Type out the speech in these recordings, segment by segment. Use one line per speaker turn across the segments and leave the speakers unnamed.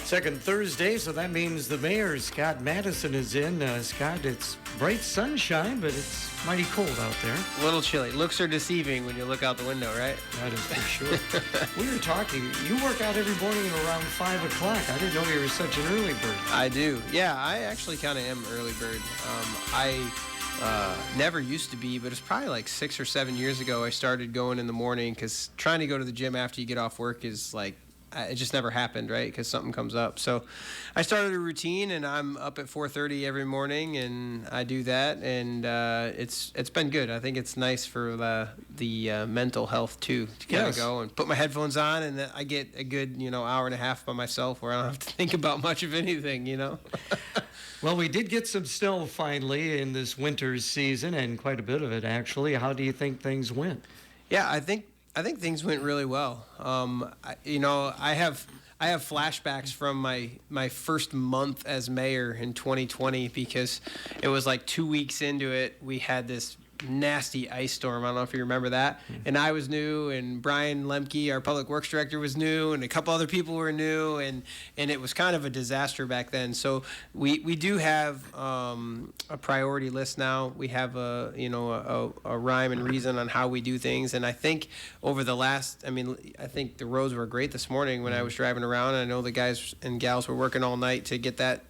Second Thursday, so that means the mayor, Scott Maddasion, is in. Scott, it's bright sunshine, but it's mighty cold out there.
A little chilly. Looks are deceiving when you look out the window, right?
That is for sure. We were talking. You work out every morning around 5 o'clock. I didn't know you were such an early bird.
I do. Yeah, I actually kind of am early bird. I never used to be, but it's probably like 6 or 7 years ago I started going in the morning because trying to go to the gym after you get off work is like, it just never happened, right? Because something comes up. So I started a routine, and I'm up at 4:30 every morning, and I do that, and it's been good. I think it's nice for the mental health too, to kind of go and put my headphones on, and I get a good hour and a half by myself where I don't have to think about much of anything.
Well, we did get some snow finally in this winter season, and quite a bit of it actually. How do you think things went?
Yeah, I think things went really well. I have flashbacks from my first month as mayor in 2020 because it was like 2 weeks into it. We had this nasty ice storm. I don't know if you remember that. And I was new, and Brian Lemke, our public works director, was new, and a couple other people were new, and it was kind of a disaster back then. So we do have a priority list now. We have a rhyme and reason on how we do things. And I think over the last, I think the roads were great this morning when I was driving around. I know the guys and gals were working all night to get that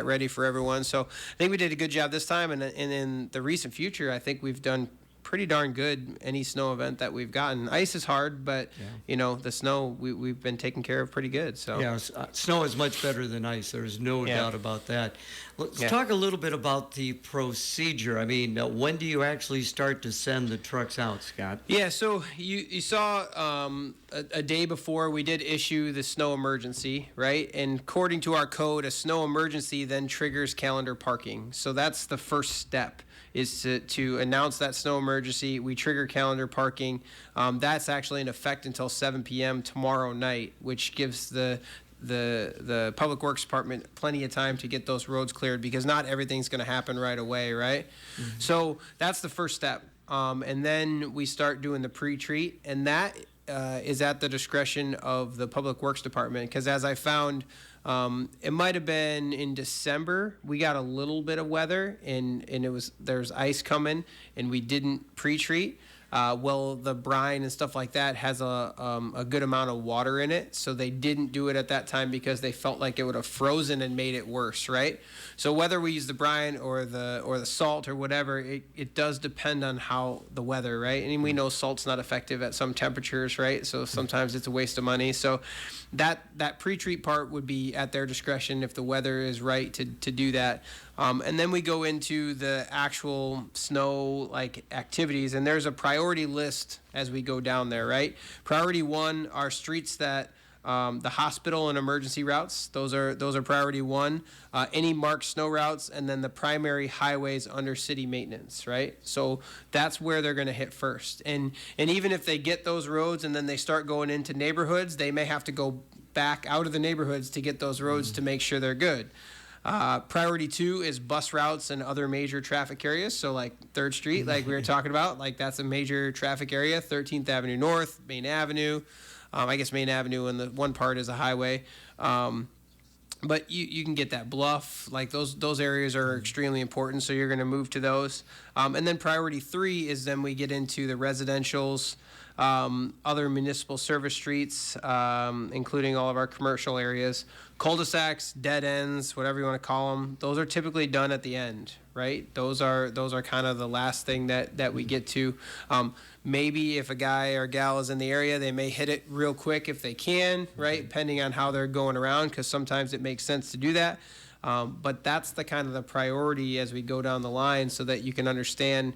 ready for everyone. So I think we did a good job this time, and in the recent future, I think we've done pretty darn good any snow event that we've gotten. Ice is hard, but the snow we've been taking care of pretty good. So
yeah, snow is much better than ice. There's no doubt about that. Let's talk a little bit about the procedure. When do you actually start to send the trucks out, Scott?
Yeah, so you saw a day before we did issue the snow emergency, right? And according to our code, a snow emergency then triggers calendar parking. So that's the first step, is to announce that snow emergency. We trigger calendar parking. That's actually in effect until 7 p.m. tomorrow night, which gives the Public Works Department plenty of time to get those roads cleared, because not everything's going to happen right away, right? Mm-hmm. So that's the first step. And then we start doing the pre-treat, and that is at the discretion of the Public Works Department, because as I found, it might have been in December, we got a little bit of weather, and there's ice coming, and we didn't pre-treat. Well, the brine and stuff like that has a good amount of water in it, so they didn't do it at that time because they felt like it would have frozen and made it worse, right? So whether we use the brine or the salt or whatever, it does depend on how the weather, right? And we know salt's not effective at some temperatures, right? So sometimes it's a waste of money. So that pre-treat part would be at their discretion if the weather is right to do that. And then we go into the actual snow activities, and there's a priority list as we go down there, right? Priority 1 are streets that the hospital and emergency routes. Those are priority 1. Any marked snow routes, and then the primary highways under city maintenance, right? So that's where they're going to hit first. And even if they get those roads and then they start going into neighborhoods, they may have to go back out of the neighborhoods to get those roads to make sure they're good. Priority 2 is bus routes and other major traffic areas. So like 3rd Street, like we were talking about, like that's a major traffic area. 13th Avenue North, Main Avenue. I guess Main Avenue and the one part is a highway. But you can get that Bluff, like those areas are extremely important, so you're going to move to those. And then priority 3 is then we get into the residentials, other municipal service streets, including all of our commercial areas, cul-de-sacs, dead ends, whatever you want to call them. Those are typically done at the end, right? Those are kind of the last thing that we get to. Maybe if a guy or gal is in the area, they may hit it real quick if they can, right? Depending on how they're going around, because sometimes it makes sense to do that. But that's the kind of the priority as we go down the line, so that you can understand,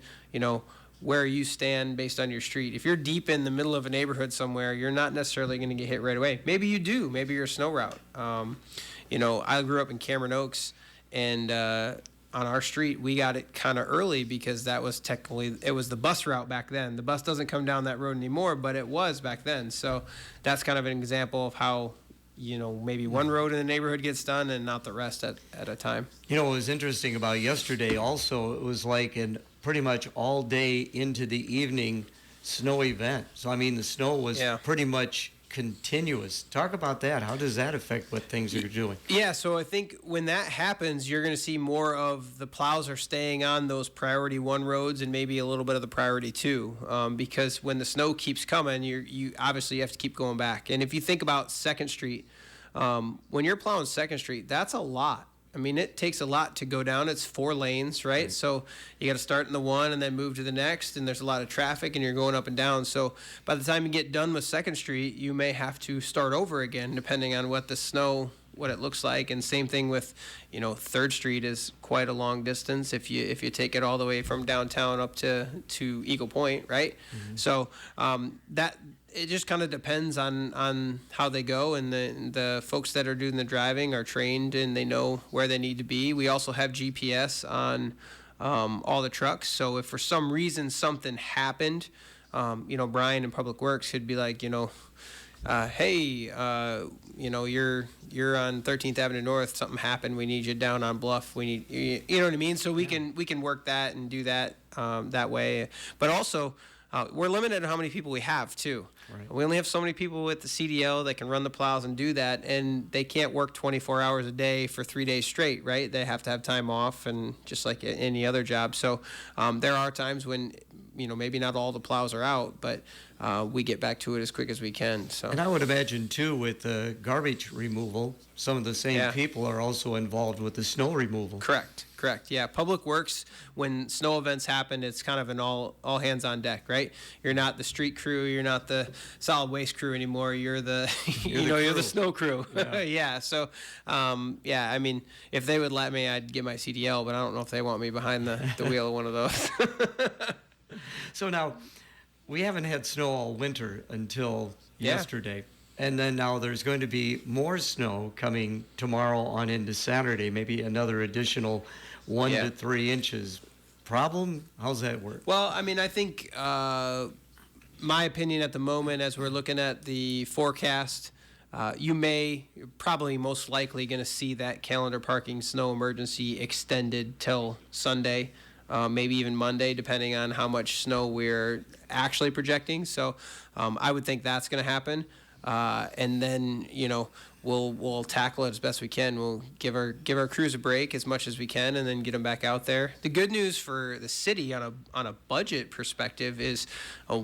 where you stand based on your street. If you're deep in the middle of a neighborhood somewhere, you're not necessarily going to get hit right away. Maybe you do. Maybe you're a snow route. I grew up in Cameron Oaks, and on our street, we got it kind of early because that was it was the bus route back then. The bus doesn't come down that road anymore, but it was back then. So that's kind of an example of how, maybe one road in the neighborhood gets done and not the rest at a time.
What was interesting about yesterday also, it was like pretty much all day into the evening snow event. So, the snow was pretty much continuous. Talk about that. How does that affect what things are doing?
Yeah, so I think when that happens, you're going to see more of the plows are staying on those priority 1 roads and maybe a little bit of the priority 2, because when the snow keeps coming, you obviously have to keep going back. And if you think about 2nd Street, when you're plowing 2nd Street, that's a lot. I mean, it takes a lot to go down. It's 4 lanes, right? So you got to start in the one and then move to the next, and there's a lot of traffic, and you're going up and down. So by the time you get done with 2nd Street, you may have to start over again, depending on what the snow, what it looks like. And same thing with, 3rd Street is quite a long distance if you take it all the way from downtown up to Eagle Point, right? Mm-hmm. So that. It just kind of depends on how they go, and the folks that are doing the driving are trained and they know where they need to be. We also have GPS on all the trucks, so if for some reason something happened, Brian in Public Works could be like, hey, you're on 13th Avenue North. Something happened. We need you down on Bluff. We need, you know what I mean. So we can work that and do that that way, but also. We're limited on how many people we have, too. Right. We only have so many people with the CDL that can run the plows and do that, and they can't work 24 hours a day for 3 days straight, right? They have to have time off, and just like any other job. So there are times when, maybe not all the plows are out, but we get back to it as quick as we can. So.
And I would imagine, too, with the garbage removal, some of the same people are also involved with the snow removal.
Correct. Yeah, Public Works, when snow events happen, it's kind of an all hands on deck, right? You're not the street crew, you're not the solid waste crew anymore. You're the you're the snow crew. Yeah. So I mean, if they would let me, I'd get my CDL, but I don't know if they want me behind the wheel of one of those.
So now, we haven't had snow all winter until yesterday. And then now there's going to be more snow coming tomorrow on into Saturday, maybe another additional 1 to 3 inches. Problem? How's that work?
Well, I mean, I think my opinion at the moment, as we're looking at the forecast, you're probably most likely going to see that calendar parking snow emergency extended till Sunday, maybe even Monday, depending on how much snow we're actually projecting. So I would think that's going to happen. And then, we'll tackle it as best we can. We'll give our crews a break as much as we can, and then get them back out there. The good news for the city on a budget perspective is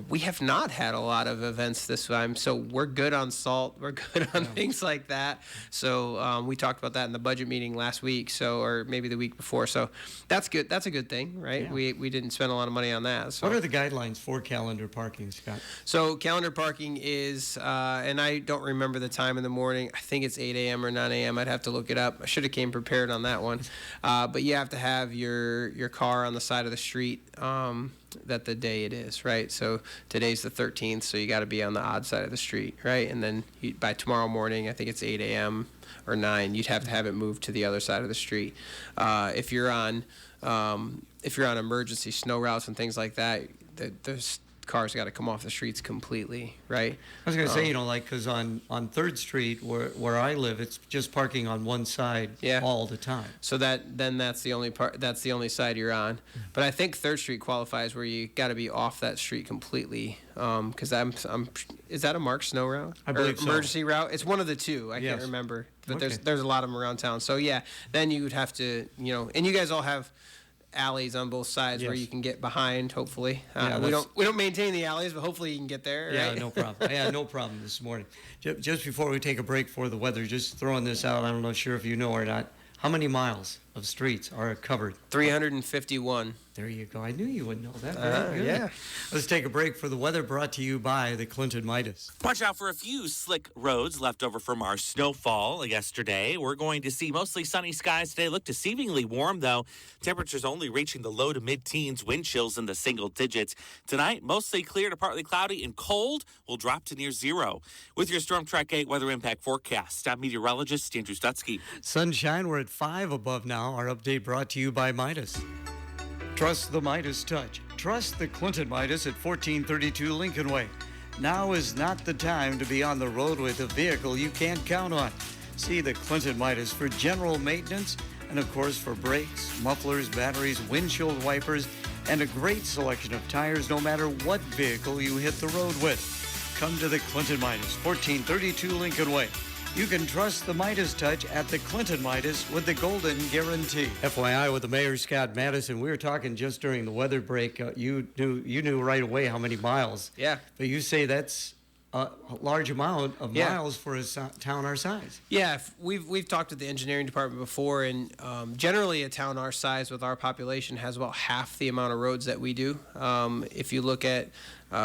we have not had a lot of events this time, so we're good on salt. We're good on things like that. So we talked about that in the budget meeting last week, or maybe the week before. So that's good. That's a good thing, right? Yeah. We didn't spend a lot of money on that. So.
What are the guidelines for calendar parking, Scott?
So calendar parking is, and I don't remember the time in the morning. I think it's 8 a.m. or 9 a.m. I'd have to look it up. I should have came prepared on that one. But you have to have your car on the side of the street that the day it is, right? So today's the 13th, so you got to be on the odd side of the street, right? And then by tomorrow morning, I think it's 8 a.m. or 9, you'd have to have it moved to the other side of the street. If you're on emergency snow routes and things like that, there's cars got to come off the streets completely, right?
I was going to say, because on 3rd Street where I live, it's just parking on one side all the time.
So that's the only side you're on. But I think 3rd Street qualifies where you got to be off that street completely. Because is that a marked snow route?
I believe so.
Emergency route? It's one of the two. I can't remember. But there's a lot of them around town. So then you would have to, and you guys all have alleys on both sides where you can get behind, hopefully. We don't maintain the alleys, but hopefully you can get there.
Yeah,
right?
No problem. I had no problem this morning. Just before we take a break for the weather, just throwing this out, I'm not sure if you know or not, how many miles of streets are covered?
351.
There you go. I knew you would know that. Very good.
Yeah.
Let's take a break for the weather, brought to you by the Clinton Midas.
Watch out for a few slick roads left over from our snowfall yesterday. We're going to see mostly sunny skies today. Look deceivingly warm, though. Temperatures only reaching the low to mid-teens, wind chills in the single digits. Tonight, mostly clear to partly cloudy and cold will drop to near 0. With your Storm Track 8 weather impact forecast, I'm meteorologist Andrew Stutzky.
Sunshine, we're at 5 above now. Our update brought to you by Midas. Trust the Midas touch. Trust the Clinton Midas at 1432 Lincoln Way. Now is not the time to be on the road with a vehicle you can't count on. See the Clinton Midas for general maintenance and, of course, for brakes, mufflers, batteries, windshield wipers, and a great selection of tires no matter what vehicle you hit the road with. come to the Clinton Midas, 1432 Lincoln Way. You can trust the Midas touch at the Clinton Midas with the golden guarantee. FYI, with the Mayor Scott Maddasion, we were talking just during the weather break. You knew right away how many miles.
Yeah.
But you say that's a large amount of miles for a town our size.
Yeah, we've talked to the engineering department before, and generally a town our size with our population has about half the amount of roads that we do. If you look at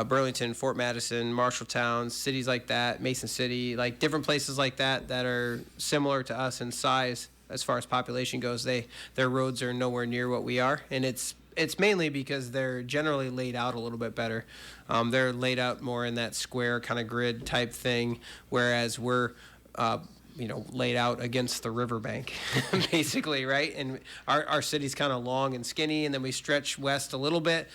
Burlington, Fort Madison, Marshalltown, cities like that, Mason City, like different places like that that are similar to us in size as far as population goes, their roads are nowhere near what we are, and it's mainly because they're generally laid out a little bit better. They're laid out more in that square kind of grid type thing, whereas we're laid out against the riverbank, basically, right? And our city's kind of long and skinny, and then we stretch west a little bit,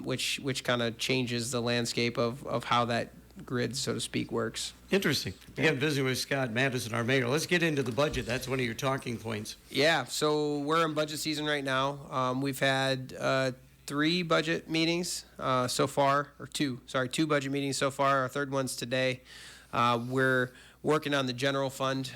which kind of changes the landscape of how that grid, so to speak, works.
Interesting. Again, visiting with Scott Maddasion, our mayor. Let's get into the budget. That's one of your talking points.
Yeah, so we're in budget season right now. We've had 3 budget meetings so far, or 2 budget meetings so far. Our third one's today. We're working on the general fund,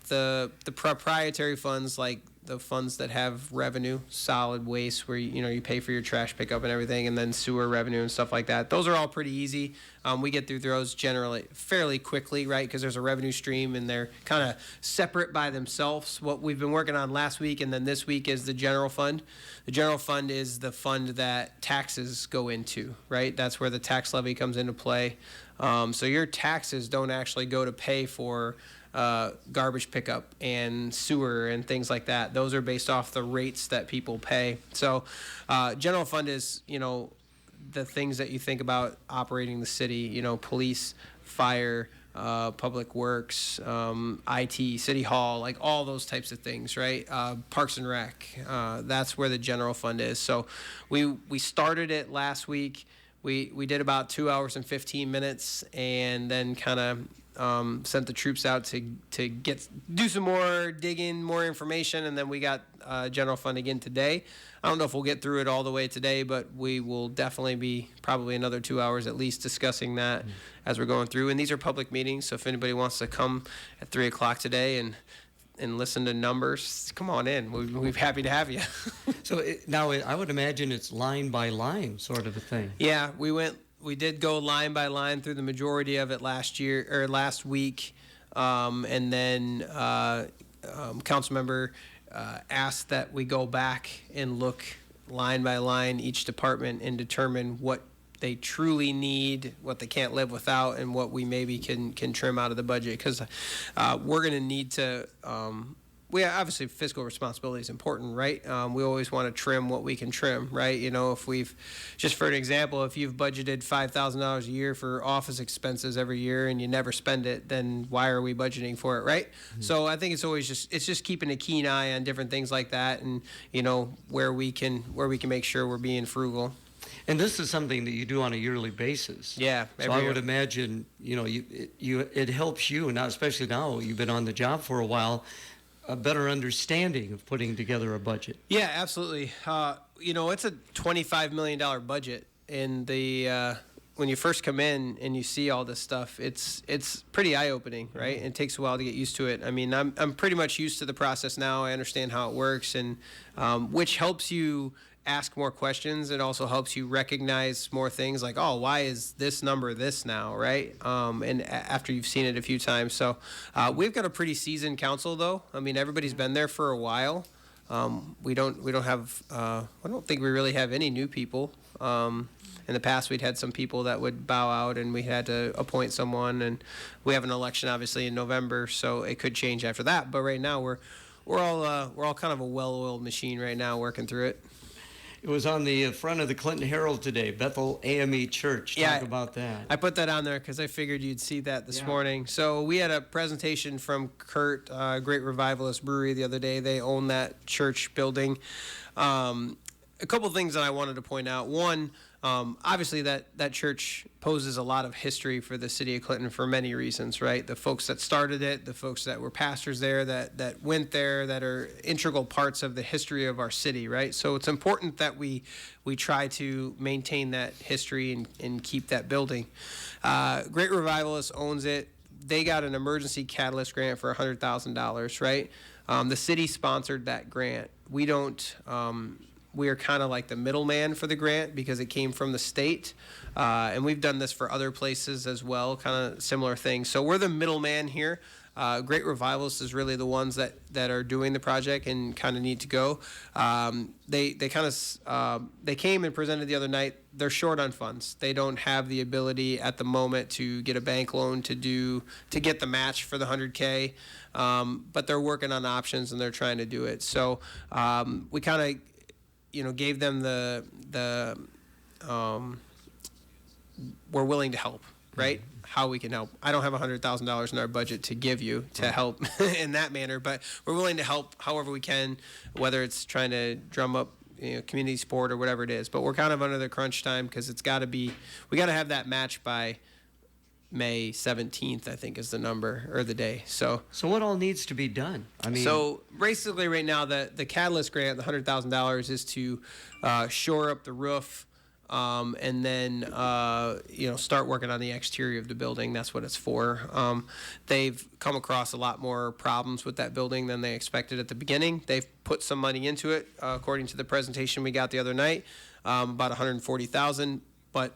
the proprietary funds, like the funds that have revenue, solid waste, where you pay for your trash pickup and everything, and then sewer revenue and stuff like that. Those are all pretty easy. We get through those generally fairly quickly, right? Because there's a revenue stream and they're kind of separate by themselves. What we've been working on last week and then this week is the general fund. The general fund is the fund that taxes go into, right? That's where the tax levy comes into play. So your taxes don't actually go to pay for garbage pickup and sewer and things like that. Those are based off the rates that people pay. So general fund is, the things that you think about operating the city, police, fire, public works, IT, city hall, like all those types of things, right? Parks and Rec, that's where the general fund is. So we started it last week. We did about 2 hours and 15 minutes and then kind of sent the troops out to do some more digging, more information, and then we got general fund again today. I don't know if we'll get through it all the way today, but we will definitely be probably another 2 hours at least discussing that as we're going through. And these are public meetings, so if anybody wants to come at 3 o'clock today and listen to numbers, come on in. We're happy to have you.
So now I would imagine it's line by line sort of a thing.
Yeah, we did go line by line through the majority of it last week, and then council member asked that we go back and look line by line each department and determine what they truly need, what they can't live without, and what we maybe can trim out of the budget, because we're going to need to obviously fiscal responsibility is important, right? We always want to trim what we can trim, right? If we've, just for an example, if you've budgeted $5,000 a year for office expenses every year and you never spend it, then why are we budgeting for it, right? Mm-hmm. So I think it's always just keeping a keen eye on different things like that, and where we can make sure we're being frugal.
And this is something that you do on a yearly basis.
Yeah.
So I would imagine, it helps you, now especially now you've been on the job for a while, a better understanding of putting together a budget.
Yeah, absolutely. It's a $25 million budget, and when you first come in and you see all this stuff, it's pretty eye-opening, right? It takes a while to get used to it. I mean, I'm pretty much used to the process now. I understand how it works, and which helps you ask more questions. It also helps you recognize more things like, oh, why is this number this now, right? And after you've seen it a few times. So we've got a pretty seasoned council, though. I mean, everybody's been there for a while. We don't have, I don't think we really have any new people. In the past, we'd had some people that would bow out, and we had to appoint someone, and we have an election obviously in November, so it could change after that. But right now, we're all kind of a well-oiled machine right now, working through it.
It was on the front of the Clinton Herald today, Bethel AME Church. Talk about that.
I put that on there because I figured you'd see that this morning. So we had a presentation from Kurt, Great Revivalist Brewery, the other day. They own that church building. A couple things that I wanted to point out. One, Obviously, that church poses a lot of history for the city of Clinton for many reasons, right? The folks that started it, the folks that were pastors there, that went there, that are integral parts of the history of our city, right? So it's important that we try to maintain that history and keep that building. Great Revivalist owns it. They got an emergency catalyst grant for $100,000, right? The city sponsored that grant. We don't. We are kind of like the middleman for the grant because it came from the state. And we've done this for other places as well, kind of similar things. So we're the middleman here. Great Revivalists is really the ones that are doing the project and kind of need to go. They came and presented the other night. They're short on funds. They don't have the ability at the moment to get a bank loan to get the match for the 100K. But they're working on options and they're trying to do it. So we kind of gave them we're willing to help, right? How we can help. I don't have $100,000 in our budget to give you to help in that manner, but we're willing to help however we can, whether it's trying to drum up community support or whatever it is. But we're kind of under the crunch time because we got to have that match by May 17th, I think is the number or the day. So
what all needs to be done? I mean,
so basically right now the Catalyst grant, the $100,000 is to shore up the roof and then start working on the exterior of the building. That's what it's for. They've come across a lot more problems with that building than they expected at the beginning. They've put some money into it, according to the presentation we got the other night, about $140,000, but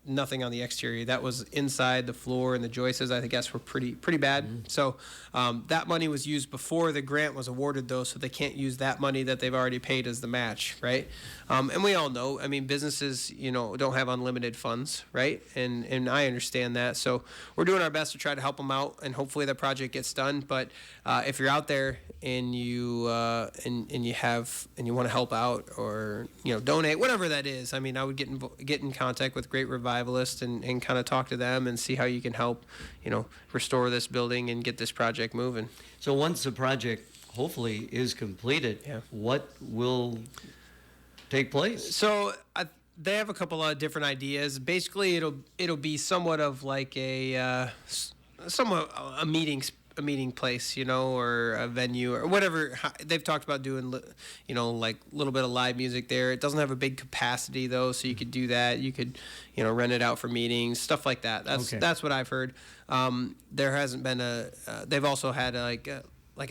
nothing on the exterior. That was inside the floor and the joists, I guess, were pretty bad. So that money was used before the grant was awarded, though, so they can't use that money that they've already paid as the match, right? And we all know, businesses, don't have unlimited funds, right? And I understand that. So we're doing our best to try to help them out, and hopefully the project gets done. But if you're out there and you want to help out or donate, whatever that is, I would get in contact with Great Revivalist and kind of talk to them and see how you can help restore this building and get this project moving.
So once the project hopefully is completed, what will take place?
So they have a couple of different ideas. Basically, it'll be somewhat of like a meeting place, or a venue or whatever. They've talked about doing, like a little bit of live music there. It doesn't have a big capacity though, so you could do that. You could, rent it out for meetings, stuff like that. That's what I've heard. There hasn't been they've also had like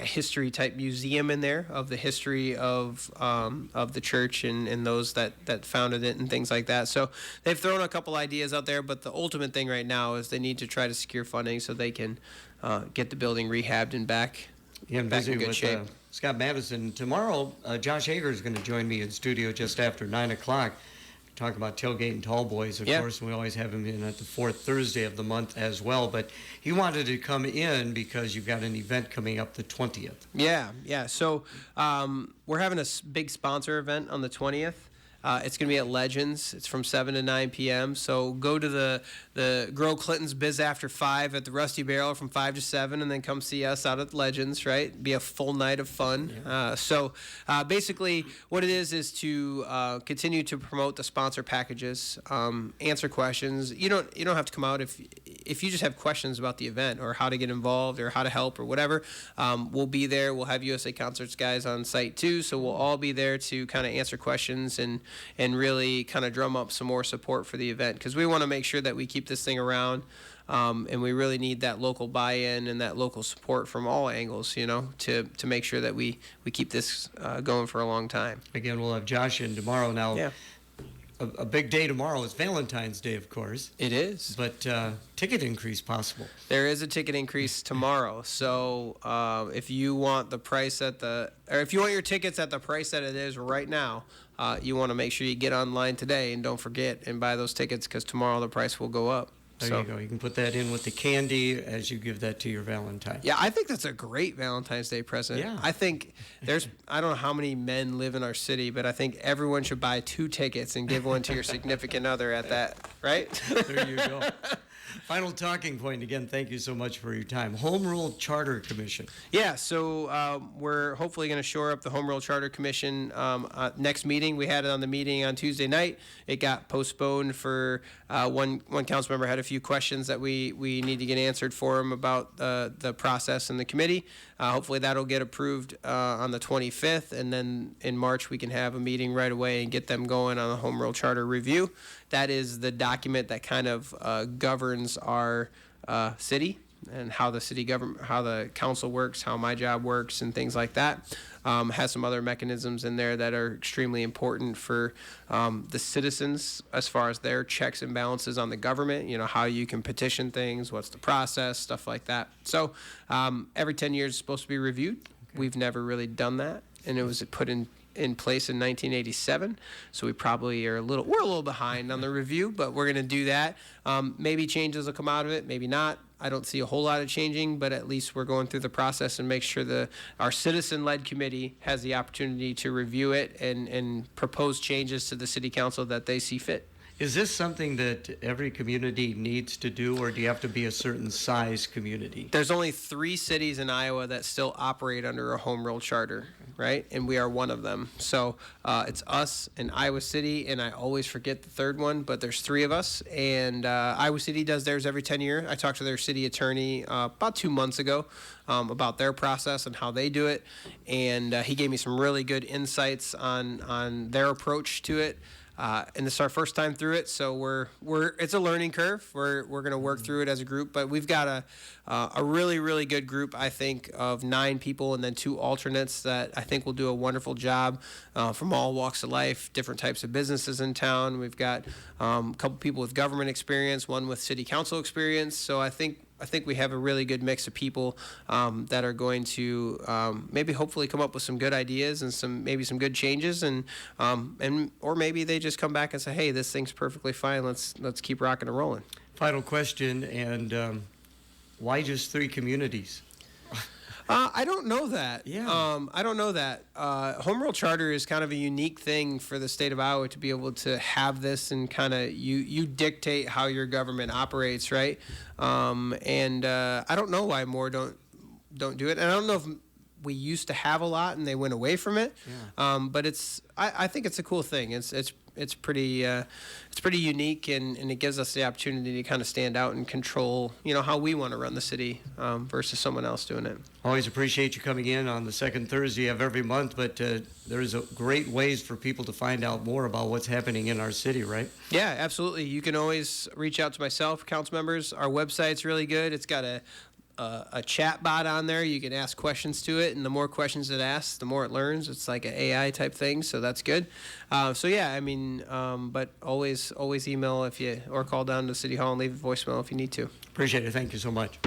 a history type museum in there of the history of the church and those that founded it and things like that. So they've thrown a couple ideas out there, but the ultimate thing right now is they need to try to secure funding so they can get the building rehabbed and back in good shape.
Scott Maddasion. Tomorrow, Josh Hager is going to join me in studio just after 9 o'clock. Talk about Tailgate and Tall Boys, of course, and we always have him in at the fourth Thursday of the month as well. But he wanted to come in because you've got an event coming up the 20th. Yeah.
So we're having a big sponsor event on the 20th. It's going to be at Legends. It's from 7 to 9 p.m. So go to the Grow Clinton's Biz After 5 at the Rusty Barrel from 5 to 7, and then come see us out at Legends, right? Be a full night of fun. Yeah. So basically what it is to continue to promote the sponsor packages, answer questions. You don't have to come out if you just have questions about the event or how to get involved or how to help or whatever. We'll be there. We'll have USA Concerts guys on site too, so we'll all be there to kind of answer questions and really kind of drum up some more support for the event, because we want to make sure that we keep this thing around, and we really need that local buy-in and that local support from all angles, to make sure that we keep this going for a long time.
Again, we'll have Josh in tomorrow. Now, a big day tomorrow is Valentine's Day, of course.
It is.
But ticket increase possible.
There is a ticket increase tomorrow. So if you want the price if you want your tickets at the price that it is right now, you want to make sure you get online today and don't forget and buy those tickets, because tomorrow the price will go up.
There you go. You can put that in with the candy as you give that to your Valentine.
Yeah, I think that's a great Valentine's Day present.
Yeah.
I think I don't know how many men live in our city, but I think everyone should buy 2 tickets and give one to your significant other at that, right?
There you go. Final talking point. Again, thank you so much for your time. Home Rule Charter Commission.
Yeah, so we're hopefully going to shore up the Home Rule Charter Commission next meeting. We had it on the meeting on Tuesday night. It got postponed for one council member had a few questions that we need to get answered for him about the process in the committee. Hopefully that'll get approved on the 25th, and then in March we can have a meeting right away and get them going on the Home Rule Charter review. That is the document that kind of governs our city and how the city government, how the council works, how my job works, and things like that. Has some other mechanisms in there that are extremely important for the citizens as far as their checks and balances on the government, how you can petition things, what's the process, stuff like that. So every 10 years it's supposed to be reviewed. Okay. We've never really done that, and it was put in place in 1987, so we probably we're a little behind on the review, but we're going to do that. Maybe changes will come out of it, maybe not. I don't see a whole lot of changing, but at least we're going through the process and make sure our citizen-led committee has the opportunity to review it and propose changes to the city council that they see fit.
Is this something that every community needs to do, or do you have to be a certain size community?
There's only 3 cities in Iowa that still operate under a home rule charter, right? And we are one of them. So it's us and Iowa City, and I always forget the third one, but there's 3 of us. And Iowa City does theirs every 10 years. I talked to their city attorney about 2 months ago about their process and how they do it. And he gave me some really good insights on their approach to it. And this is our first time through it, so it's a learning curve. We're going to work through it as a group, but we've got a really, really good group, I think, of 9 people and then 2 alternates that I think will do a wonderful job from all walks of life, different types of businesses in town. We've got a couple people with government experience, one with city council experience. So I think we have a really good mix of people that are going to maybe hopefully come up with some good ideas and maybe some good changes, and or maybe they just come back and say, hey, this thing's perfectly fine. Let's keep rocking and rolling.
Final question, and why just 3 communities?
I don't know that.
Yeah.
I don't know that. Home Rule Charter is kind of a unique thing for the state of Iowa to be able to have this and kind of you dictate how your government operates, right? And I don't know why more don't do it. And I don't know if we used to have a lot and they went away from it. Yeah. But I think it's a cool thing. It's pretty unique, and it gives us the opportunity to kind of stand out and control, how we want to run the city versus someone else doing it.
Always appreciate you coming in on the second Thursday of every month, but there's great ways for people to find out more about what's happening in our city, right?
Yeah, absolutely. You can always reach out to myself, council members. Our website's really good. It's got a chat bot on there. You can ask questions to it, and the more questions it asks, the more it learns. It's like an AI type thing, so that's good. So yeah, I mean, but always email or call down to City Hall and leave a voicemail if you need to.
Appreciate it. Thank you so much.